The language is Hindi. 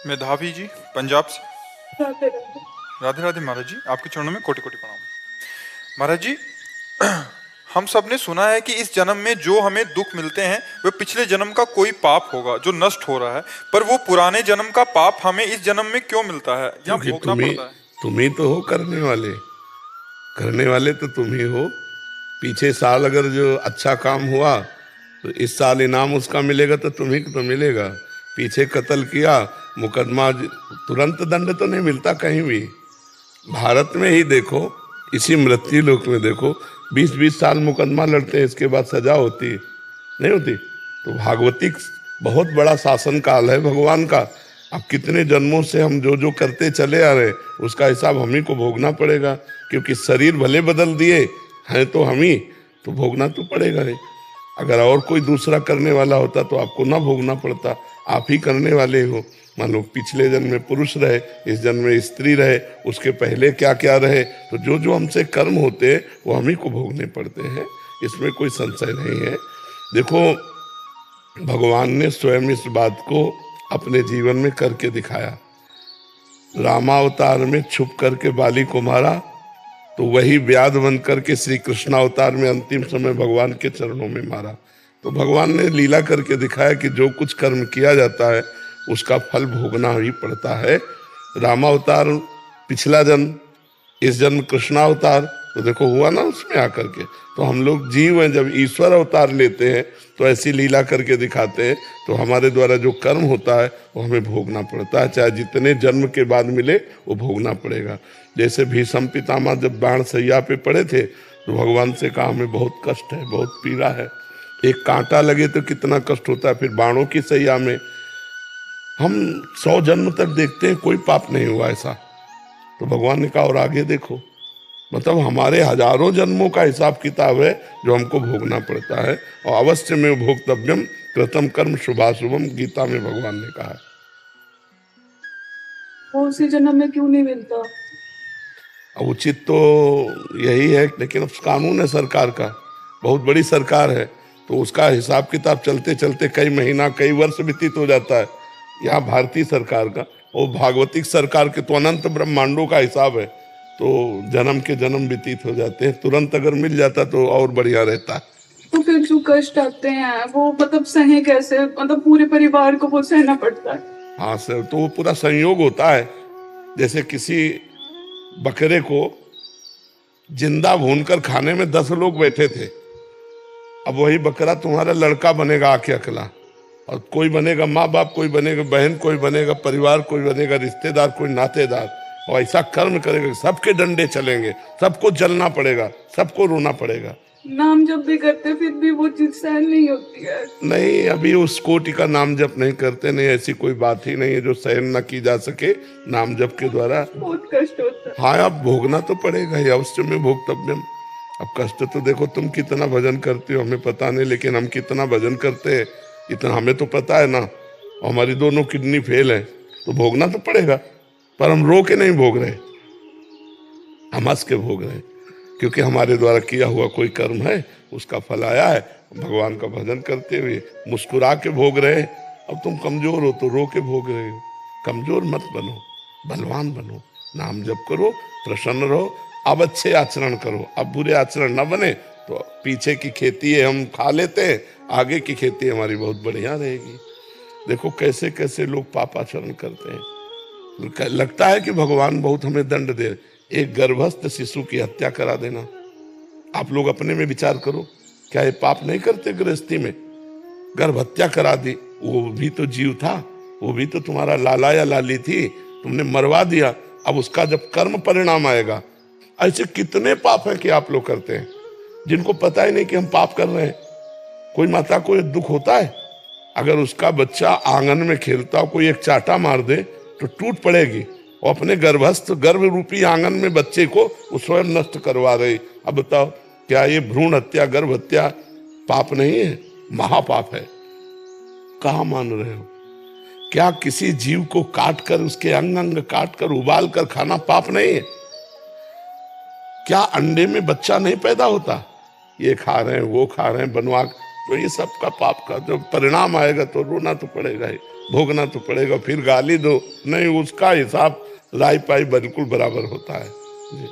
मेधावी जी, पंजाब से। राधे राधे। राधे राधे महाराज जी, आपके चरणों में कोटि कोटि प्रणाम। महाराज जी, हम सब ने सुना है कि इस जन्म में जो हमें दुख मिलते हैं वह पिछले जन्म का कोई पाप होगा जो नष्ट हो रहा है, पर वो पुराने जन्म का पाप हमें इस जन्म में क्यों मिलता है या क्योंकि भोगना पड़ता है? तुम ही तो हो करने वाले तो तुम ही हो। पीछे साल अगर जो अच्छा काम हुआ तो इस साल इनाम उसका मिलेगा, तो तुम्ही को तो मिलेगा। पीछे कत्ल किया, मुकदमा तुरंत दंड तो नहीं मिलता कहीं भी। भारत में ही देखो, इसी मृत्यु लोक में देखो, 20-20 साल मुकदमा लड़ते हैं, इसके बाद सजा होती नहीं होती। तो भागवतिक बहुत बड़ा शासन काल है भगवान का। अब कितने जन्मों से हम जो जो करते चले आ रहे, उसका हिसाब हम ही को भोगना पड़ेगा। क्योंकि शरीर भले बदल दिए हैं तो हम ही, तो भोगना तो पड़ेगा ही। अगर और कोई दूसरा करने वाला होता तो आपको ना भोगना पड़ता, आप ही करने वाले हो। मान लो पिछले जन्म में पुरुष रहे, इस जन्म में स्त्री रहे, उसके पहले क्या क्या रहे, तो जो जो हमसे कर्म होते हैं वो हम ही को भोगने पड़ते हैं, इसमें कोई संशय नहीं है। देखो, भगवान ने स्वयं इस बात को अपने जीवन में करके दिखाया। रामावतार में छुप करके बाली को मारा, तो वही व्याध बन करके श्री कृष्णावतार में अंतिम समय भगवान के चरणों में मारा। तो भगवान ने लीला करके दिखाया कि जो कुछ कर्म किया जाता है उसका फल भोगना ही पड़ता है। रामावतार पिछला जन्म, इस जन्म कृष्णावतार, तो देखो हुआ ना उसमें आकर के। तो हम लोग जीव हैं, जब ईश्वर अवतार लेते हैं तो ऐसी लीला करके दिखाते हैं, तो हमारे द्वारा जो कर्म होता है वो हमें भोगना पड़ता है, चाहे जितने जन्म के बाद मिले वो भोगना पड़ेगा। जैसे भीष्म पितामह जब बाण सैया पे पड़े थे तो भगवान से कहा हमें बहुत कष्ट है, बहुत पीड़ा है। एक कांटा लगे तो कितना कष्ट होता है, फिर बाणों की सैया में हम 100 जन्म तक देखते हैं कोई पाप नहीं हुआ ऐसा। तो भगवान ने कहा और आगे देखो, मतलब हमारे हजारों जन्मों का हिसाब किताब है जो हमको भोगना पड़ता है। और अवश्य में भोक्तव्यम कृतम कर्म शुभाशुभम, गीता में भगवान ने कहा है। वो उसी जन्म में क्यों नहीं मिलता? उचित तो यही है, लेकिन अब कानून है सरकार का, बहुत बड़ी सरकार है, तो उसका हिसाब किताब चलते चलते कई महीना कई वर्ष व्यतीत हो जाता है। यहाँ भारतीय सरकार का और भागवतिक सरकार के तो अनंत ब्रह्मांडों का हिसाब है, तो जन्म के जन्म व्यतीत हो जाते हैं। तुरंत अगर मिल जाता तो और बढ़िया रहता। तो फिर जो कष्ट आते हैं वो मतलब सहे कैसे? मतलब पूरे परिवार को वो सहना पड़ता है। हाँ सर, तो वो पूरा संयोग होता है। जैसे किसी बकरे को जिंदा भूनकर खाने में 10 लोग बैठे थे, अब वही बकरा तुम्हारा लड़का बनेगा आके अकेला, और कोई बनेगा माँ बाप, कोई बनेगा बहन, कोई बनेगा परिवार, कोई बनेगा रिश्तेदार, कोई नातेदार, और ऐसा कर्म करेगा सबके डंडे चलेंगे, सबको जलना पड़ेगा, सबको रोना पड़ेगा। नाम जब भी करते फिर भी वो चीज सहन नहीं होती है। नहीं, अभी उस कोटि का नाम जप नहीं करते, नहीं ऐसी कोई बात ही नहीं है जो सहन न की जा सके नाम जप के द्वारा। बहुत कष्ट होता है। हाँ, अब भोगना तो पड़ेगा ही, अवश्य में भोगतव्यम। अब कष्ट तो देखो, तुम कितना भजन करते हो हमें पता नहीं, लेकिन हम कितना भजन करते हैं इतना हमें तो पता है ना। और हमारी दोनों किडनी फेल है, तो भोगना तो पड़ेगा, पर हम रो के नहीं भोग रहे, हम हंस के भोग रहे हैं, क्योंकि हमारे द्वारा किया हुआ कोई कर्म है, उसका फल आया है। भगवान का भजन करते हुए मुस्कुरा के भोग रहे हैं। अब तुम कमजोर हो तो रो के भोग रहे हो। कमजोर मत बनो, बलवान बनो, नाम जप करो, प्रसन्न रहो। अब अच्छे आचरण करो, अब बुरे आचरण न बने, तो पीछे की खेती है हम खा लेते हैं, आगे की खेती हमारी बहुत बढ़िया रहेगी। देखो कैसे कैसे लोग पापाचरण करते हैं, लगता है कि भगवान बहुत हमें दंड दे। एक गर्भस्थ शिशु की हत्या करा देना, आप लोग अपने में विचार करो, क्या ये पाप नहीं करते? गृहस्थी में गर्भ हत्या करा दी, वो भी तो जीव था, वो भी तो तुम्हारा लाला या लाली थी, तुमने मरवा दिया। अब उसका जब कर्म परिणाम आएगा, ऐसे कितने पाप है कि आप लोग करते हैं जिनको पता ही नहीं कि हम पाप कर रहे हैं। कोई माता को दुख होता है, अगर उसका बच्चा आंगन में खेलता हो, कोई एक चाटा मार दे तो टूट पड़ेगी, और अपने गर्भस्थ गर्भ रूपी आंगन में बच्चे को वो स्वयं नष्ट करवा रही। अब बताओ, क्या ये भ्रूण हत्या, गर्भ हत्या पाप नहीं है? महापाप है। कहाँ मान रहे हो? क्या किसी जीव को काट कर, उसके अंग अंग काट कर उबाल कर खाना पाप नहीं है? क्या अंडे में बच्चा नहीं पैदा होता? ये खा रहे हैं, वो खा रहे हैं, बनवा, तो ये सब का पाप का जो परिणाम आएगा तो रोना तो पड़ेगा ही, भोगना तो पड़ेगा। फिर गाली दो नहीं, उसका हिसाब राई पाई बिल्कुल बराबर होता है जी।